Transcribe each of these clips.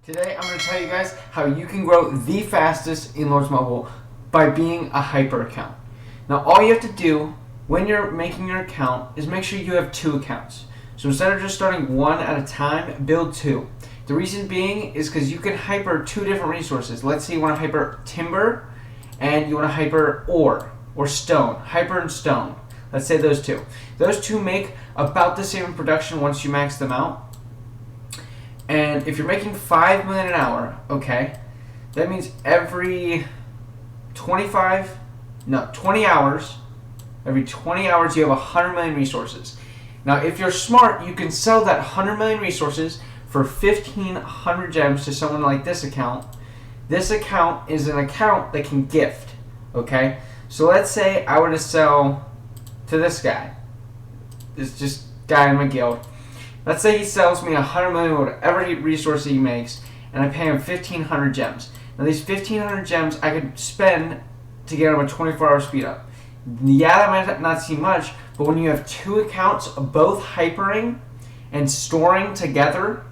Today I'm going to tell you guys how you can grow the fastest in Lords Mobile by being a hyper account. Now all you have to do when you're making your account is make sure you have two accounts. So instead of just starting one at a time, build two. The reason being is because you can hyper two different resources. Let's say you want to hyper timber and you want to hyper ore or stone. Hyper and stone. Let's say those two. Those two make about the same in production once you max them out. And if you're making 5 million an hour, okay, that means every 20 hours, every 20 hours you have 100 million resources. Now, if you're smart, you can sell that 100 million resources for 1,500 gems to someone like this account. This account is an account that can gift, okay? So let's say I were to sell to this guy, this just guy in my guild. Let's say he sells me 100 million, whatever resource he makes, and I pay him 1,500 gems. Now these 1,500 gems I could spend to get him a 24-hour speed up. Yeah, that might not seem much, but when you have two accounts both hypering and storing together,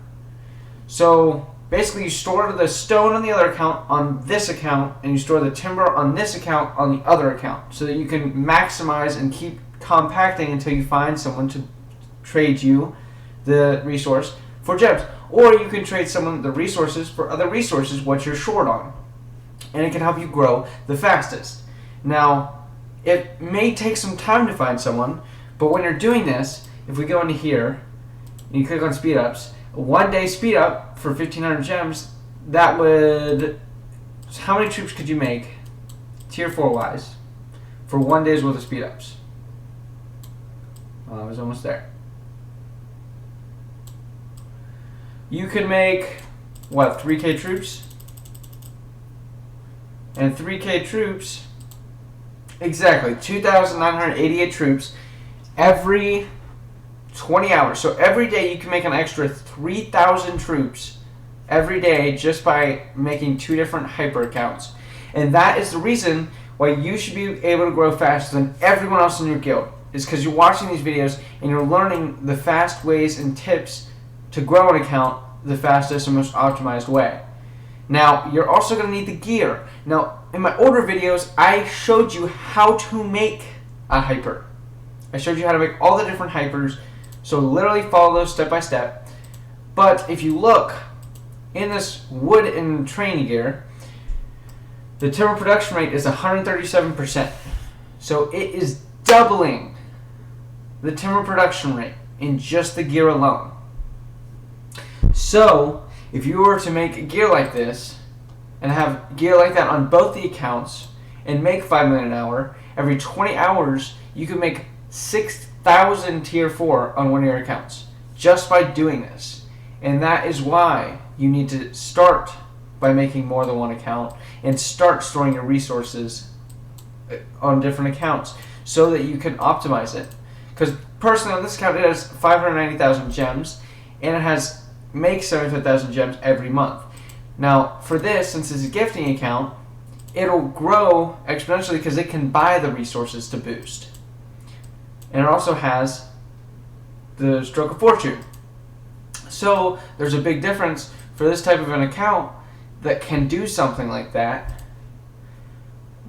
so basically you store the stone on the other account on this account, and you store the timber on this account on the other account, so that you can maximize and keep compacting until you find someone to trade you the resource for gems. Or you can trade someone the resources for other resources what you're short on. And it can help you grow the fastest. Now, it may take some time to find someone, but when you're doing this, if we go into here, and you click on speed ups, a 1 day speed up for 1,500 gems, that would, how many troops could you make, tier 4 wise, for 1 day's worth of speed ups? I was almost there. You could make, what, 3k troops? And 3k troops, exactly, 2,988 troops every 20 hours. So every day you can make an extra 3,000 troops every day just by making two different hyper accounts. And that is the reason why you should be able to grow faster than everyone else in your guild. Is because you're watching these videos and you're learning the fast ways and tips to grow an account the fastest and most optimized way. Now, you're also going to need the gear. Now, in my older videos, I showed you how to make a hyper. I showed you how to make all the different hypers, so literally follow those step by step. But if you look in this wood and training gear, the timber production rate is 137%. So it is doubling the timber production rate in just the gear alone. So, if you were to make gear like this, and have gear like that on both the accounts, and make 5 million an hour, every 20 hours, you can make 6,000 tier 4 on one of your accounts, just by doing this. And that is why you need to start by making more than one account, and start storing your resources on different accounts, so that you can optimize it. Because personally on this account it has 590,000 gems, and it makes 75,000 gems every month. Now for this, since it's a gifting account, it'll grow exponentially because it can buy the resources to boost. And it also has the Stroke of Fortune. So there's a big difference for this type of an account that can do something like that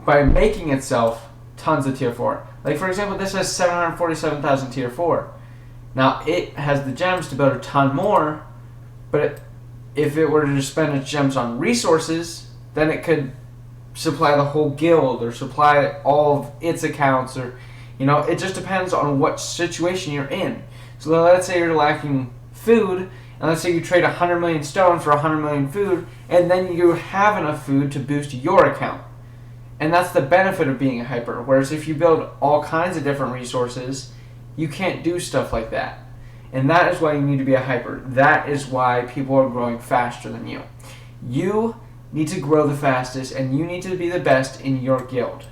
by making itself tons of tier 4. Like for example, this has 747,000 tier 4. Now it has the gems to build a ton more, but if it were to just spend its gems on resources, then it could supply the whole guild or supply all of its accounts, or it just depends on what situation you're in. So let's say you're lacking food, and let's say you trade 100 million stone for 100 million food, and then you have enough food to boost your account. And that's the benefit of being a hyper. Whereas if you build all kinds of different resources, you can't do stuff like that. And that is why you need to be a hyper. That is why people are growing faster than you. You need to grow the fastest, and you need to be the best in your guild.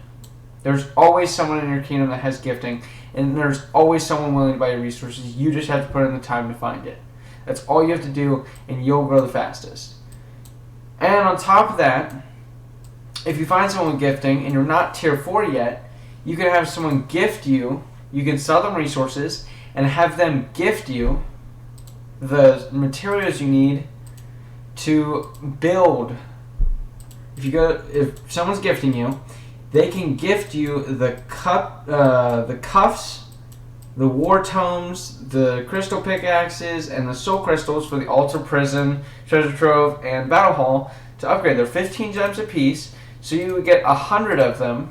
There's always someone in your kingdom that has gifting, and there's always someone willing to buy your resources. You just have to put in the time to find it. That's all you have to do, and you'll grow the fastest. And on top of that, if you find someone gifting and you're not tier 4 yet, you can have someone gift you. You can sell them resources and have them gift you the materials you need to build. If someone's gifting you, they can gift you the cuffs, the war tomes, the crystal pickaxes, and the soul crystals for the altar, prison, treasure trove, and battle hall to upgrade. They're 15 gems apiece, so you would get 100 of them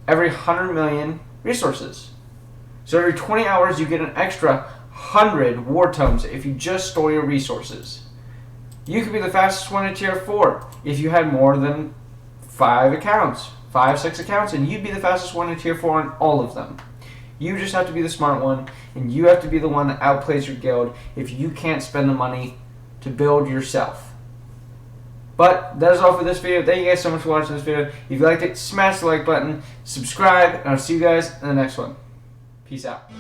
every 100 million resources. So every 20 hours you get an extra 100 war tomes if you just store your resources. You could be the fastest one in tier 4 if you had more than 5 accounts, 6 accounts, and you'd be the fastest one in tier 4 on all of them. You just have to be the smart one, and you have to be the one that outplays your guild if you can't spend the money to build yourself. But that is all for this video. Thank you guys so much for watching this video. If you liked it, smash the like button, subscribe, and I'll see you guys in the next one. Peace out.